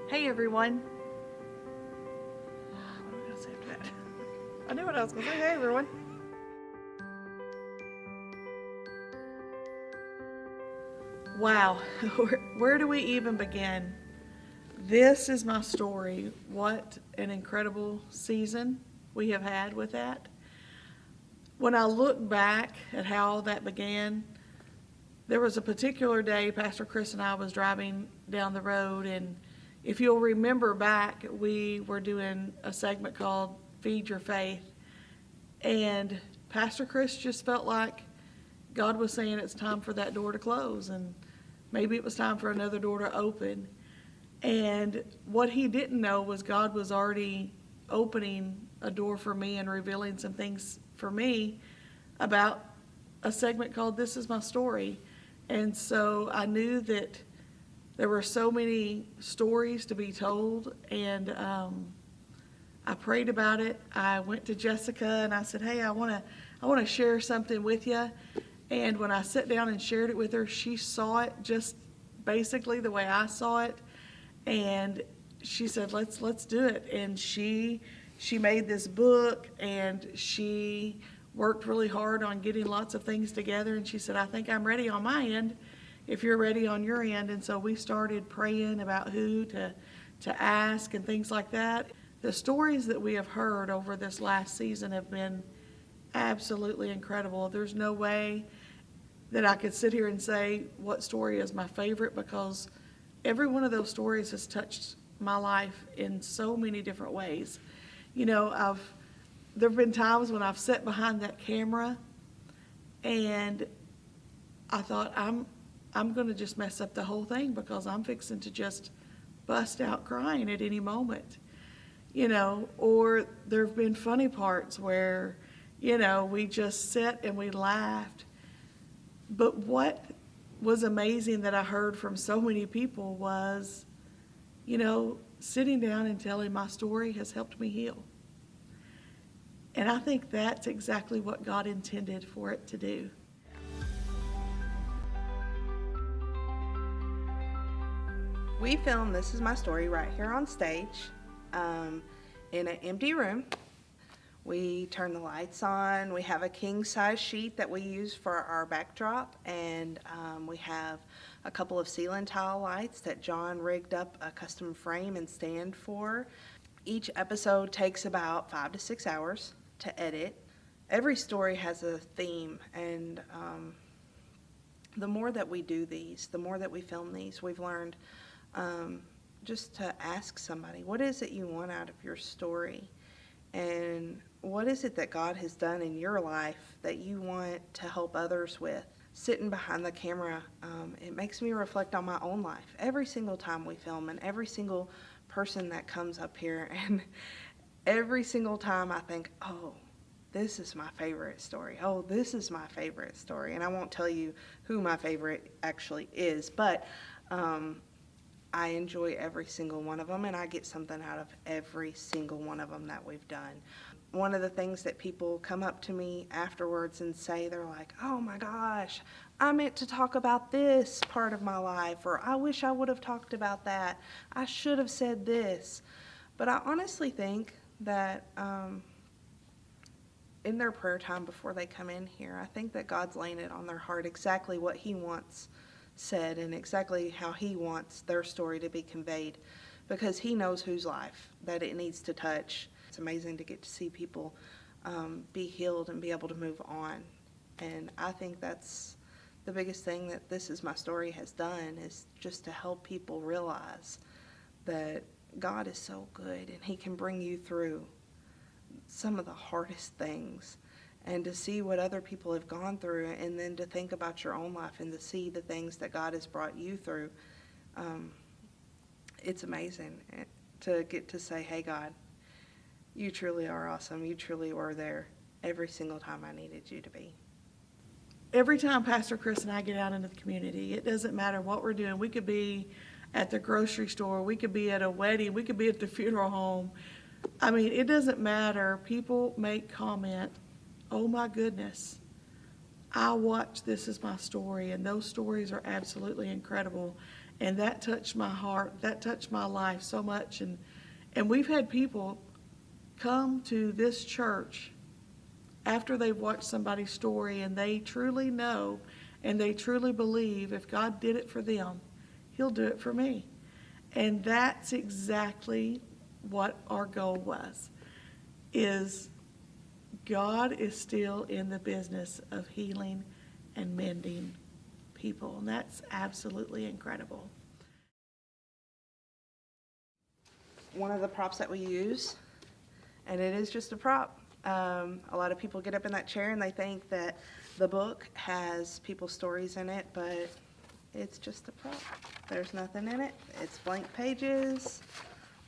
Hey everyone. What am I going to say after that? I knew what I was going to say. Hey everyone. Wow, where do we even begin? This is my story. What an incredible season we have had with that. When I look back at how that began, there was a particular day Pastor Chris and I was driving down the road, and if you'll remember back, we were doing a segment called Feed Your Faith, and Pastor Chris just felt like God was saying it's time for that door to close, and maybe it was time for another door to open. And what he didn't know was God was already opening a door for me and revealing some things for me about a segment called This Is My Story. And so I knew that there were so many stories to be told, and I prayed about it. I went to Jessica and I said, "Hey, I want to share something with you." And when I sat down and shared it with her, she saw it just basically the way I saw it, and she said, "Let's do it." And she made this book, and she worked really hard on getting lots of things together, and she said, "I think I'm ready on my end if you're ready on your end." And so we started praying about who to ask and things like that. The stories that we have heard over this last season have been absolutely incredible. There's no way that I could sit here and say what story is my favorite, because every one of those stories has touched my life in so many different ways. You know, there have been times when I've sat behind that camera and I thought I'm going to just mess up the whole thing because I'm fixing to just bust out crying at any moment. Or there have been funny parts where, we just sat and we laughed. But what was amazing that I heard from so many people was, sitting down and telling my story has helped me heal. And I think that's exactly what God intended for it to do. We filmed This Is My Story right here on stage in an empty room. We turn the lights on. We have a king-size sheet that we use for our backdrop, and we have a couple of ceiling tile lights that John rigged up a custom frame and stand for. Each episode takes about 5 to 6 hours to edit. Every story has a theme, and the more that we do these, the more that we film these, we've learned just to ask somebody, what is it you want out of your story? And what is it that God has done in your life that you want to help others with? Sitting behind the camera, it makes me reflect on my own life every single time we film, and every single person that comes up here. And every single time I think, oh, this is my favorite story. Oh, this is my favorite story. And I won't tell you who my favorite actually is, but I enjoy every single one of them, and I get something out of every single one of them that we've done. One of the things that people come up to me afterwards and say, they're like, "Oh my gosh, I meant to talk about this part of my life," or "I wish I would have talked about that. I should have said this." But I honestly think that in their prayer time before they come in here, I think that God's laying it on their heart exactly what He wants said and exactly how He wants their story to be conveyed, because He knows whose life that it needs to touch. It's amazing to get to see people be healed and be able to move on. And I think that's the biggest thing that This Is My Story has done, is just to help people realize that God is so good and He can bring you through some of the hardest things, and to see what other people have gone through, and then to think about your own life and to see the things that God has brought you through. It's amazing to get to say, "Hey God, you truly are awesome. You truly were there every single time I needed you to be." Every time Pastor Chris and I get out into the community, it doesn't matter what we're doing. We could be at the grocery store, we could be at a wedding, we could be at the funeral home. I mean, it doesn't matter. People make comment, "Oh my goodness, I watched This Is My Story," and those stories are absolutely incredible. And that touched my heart, that touched my life so much. And we've had people come to this church after they've watched somebody's story and they truly know and they truly believe if God did it for them, He'll do it for me. And that's exactly what our goal was, is God is still in the business of healing and mending people. And that's absolutely incredible. One of the props that we use, and it is just a prop. A lot of people get up in that chair and they think that the book has people's stories in it, but it's just a prop. There's nothing in it. It's blank pages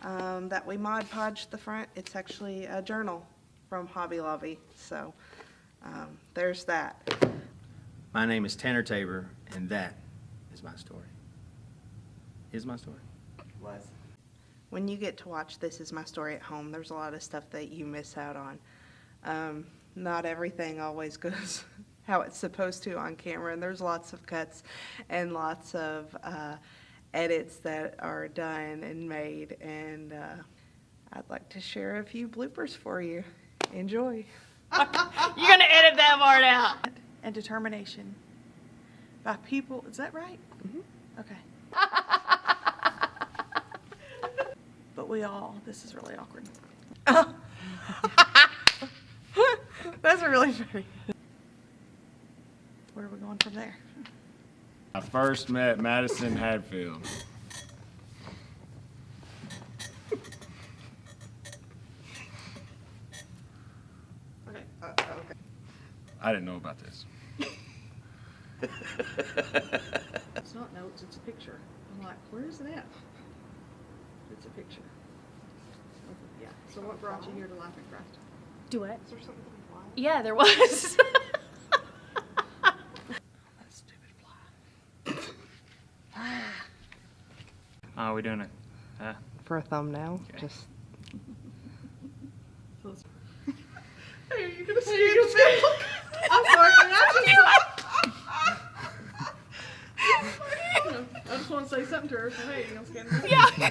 that we Mod Podged the front. It's actually a journal from Hobby Lobby. So there's that. My name is Tanner Tabor, and that is my story. Is my story? Was. When you get to watch This Is My Story at home, there's a lot of stuff that you miss out on. Not everything always goes how it's supposed to on camera, and there's lots of cuts and lots of edits that are done and made, and I'd like to share a few bloopers for you. Enjoy. You're gonna edit that part out. And determination by people, is that right? Mhm. Okay. But this is really awkward. That's really funny. Where are we going from there? I first met Madison Hadfield. Okay. Okay. I didn't know about this. It's not notes, it's a picture. I'm like, where is it at? It's a picture. Yeah, so what brought you here to Life in Christ? Do it. Is there something fly? Yeah, there was. That stupid fly. Oh, are we doing it? For a thumbnail, Okay. just. So it's- Hey, are you gonna see your film? I'm sorry, I just want to say something to her. So, hey, you gonna scan the Yeah.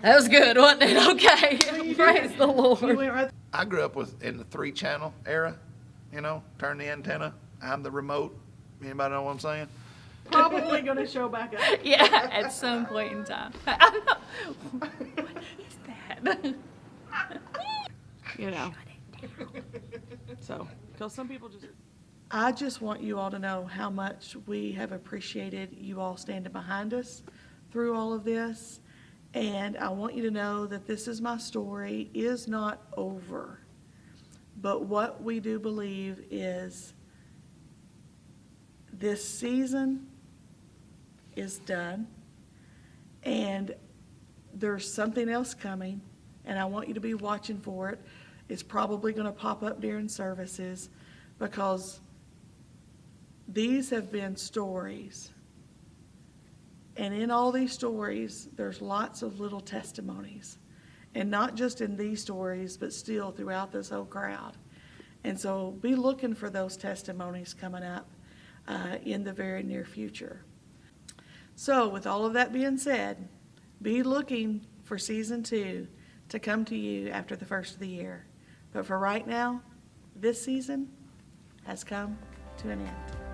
That was good, wasn't it? Okay. you Praise did. the You Lord. went right. I grew up in the 3-channel era, turn the antenna, I'm the remote. Anybody know what I'm saying? Probably gonna show back up. Yeah, at some point in time. I know. What is that? You know. So, because some people just. I just want you all to know how much we have appreciated you all standing behind us through all of this. And I want you to know that This Is My Story is not over. But what we do believe is this season is done. And there's something else coming. And I want you to be watching for it. It's probably going to pop up during services because these have been stories. And in all these stories, there's lots of little testimonies. And not just in these stories, but still throughout this whole crowd. And so be looking for those testimonies coming up in the very near future. So with all of that being said, be looking for season 2 to come to you after the first of the year. But for right now, this season has come to an end.